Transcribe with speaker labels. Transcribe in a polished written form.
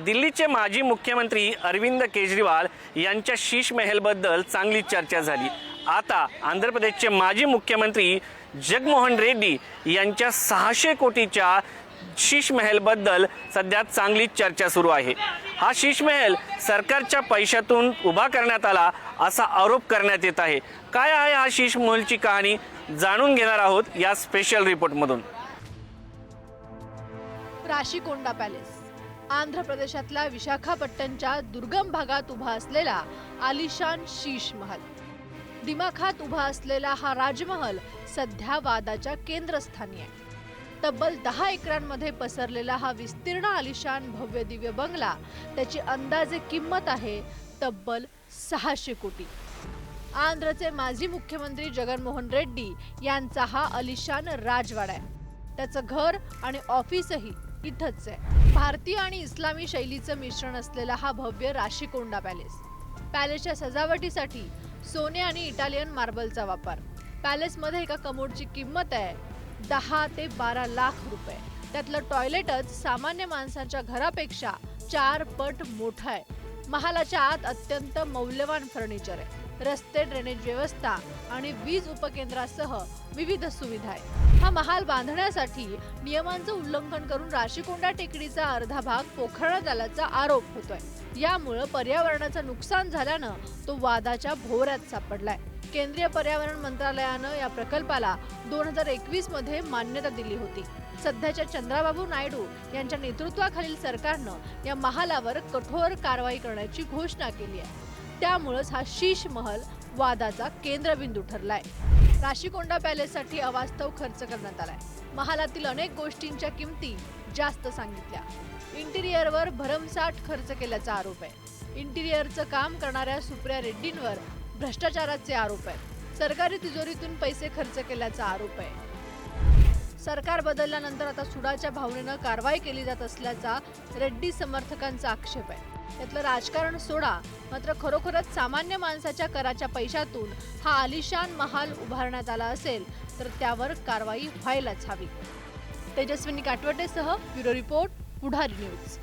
Speaker 1: दिल्लीचे माजी मुख्यमंत्री अरविंद केजरीवाल यांच्या शीश महलबद्दल चांगली चर्चा झाली। आता आंध्र प्रदेशचे माजी मुख्यमंत्री जगनमोहन रेड्डी यांच्या 600 कोटीच्या शीश महलबद्दल सध्या चांगली चर्चा सुरू आहे। हा शीश महल सरकारच्या पैशातून उभा करण्यात आला असा आरोप करण्यात येत आहे। काय आहे हा शीश महलची कहाणी जाणून घेणार आहोत या स्पेशल रिपोर्टमधून।
Speaker 2: राशिकोंडा पॅलेस आंध्र प्रदेशातल्या विशाखापट्टणमच्या दुर्गम भागात उभा असलेला आलिशान शीश महल। दिमाखात उभा असलेला हा राजमहल सध्या वादाच्या केंद्रस्थानी आहे। तब्बल 10 एकरांमध्ये पसरलेला हा विस्तीर्ण आलिशान भव्य दिव्य बंगला त्याची अंदाजे किंमत आहे तब्बल 600 कोटी। आंध्रचे माजी मुख्यमंत्री जगनमोहन रेड्डी यांचा हा आलिशान राजवाडा आहे। त्याचं घर आणि ऑफिसही इथंच आहे। भारतीय आणि इस्लामी शैलीचं मिश्रण असलेला हा भव्य राशिकोंडा पॅलेसच्या सजावटीसाठी सोने आणि इटालियन मार्बलचा वापर। पॅलेसमध्ये एका कमोडची किंमत आहे 10 ते 12 लाख रुपये। त्यातलं टॉयलेटच सामान्य माणसाच्या घरापेक्षा 4 पट मोठं आहे। महालाच्या आत अत्यंत मौल्यवान फर्निचर आहे। रस्ते, ड्रेनेज व्यवस्था आणि वीज उपकेंद्रासह विविध सुविधा आहेत। हा महाल बांधण्यासाठी नियमांचं उल्लंघन करून राशिकोंडा टेकडीचा अर्धा भाग पोखरण्यात आल्याचा आरोप होतोय। यामुळे पर्यावरणाचं नुकसान झाल्यानं तो वादाच्या भोवऱ्यात सापडलाय। केंद्रीय पर्यावरण मंत्रालयानं या प्रकल्पाला 2021 मध्ये मान्यता दिली होती। सध्याच्या चंद्राबाबू नायडू यांच्या नेतृत्वाखालील सरकारनं या महालावर कठोर कारवाई करण्याची घोषणा केली आहे। त्यामुळेच हा शीश महल वादाचा केंद्रबिंदू ठरलाय। राशिकोंडा पॅलेससाठी अवास्तव खर्च करण्यात आलाय। महालातील अनेक गोष्टींच्या किमती जास्त सांगितल्या। इंटिरियरवर भरमसाठ खर्च केल्याचा आरोप आहे। इंटिरियरचं काम करणाऱ्या सुप्रिया रेड्डींवर भ्रष्टाचाराचे आरोप आहेत। सरकारी तिजोरीतून पैसे खर्च केल्याचा आरोप आहे। सरकार बदलल्यानंतर आता सुडाच्या भावनेनं कारवाई केली जात असल्याचा रेड्डी समर्थकांचा आक्षेप आहे। यातलं राजकारण सोडा, मात्र खरोखरच सामान्य माणसाच्या कराच्या पैशातून हा आलिशान महाल उभारण्यात आला असेल तर त्यावर कारवाई व्हायलाच हवी। तेजस्विनी काटवटेसह ब्युरो रिपोर्ट, पुढारी न्यूज।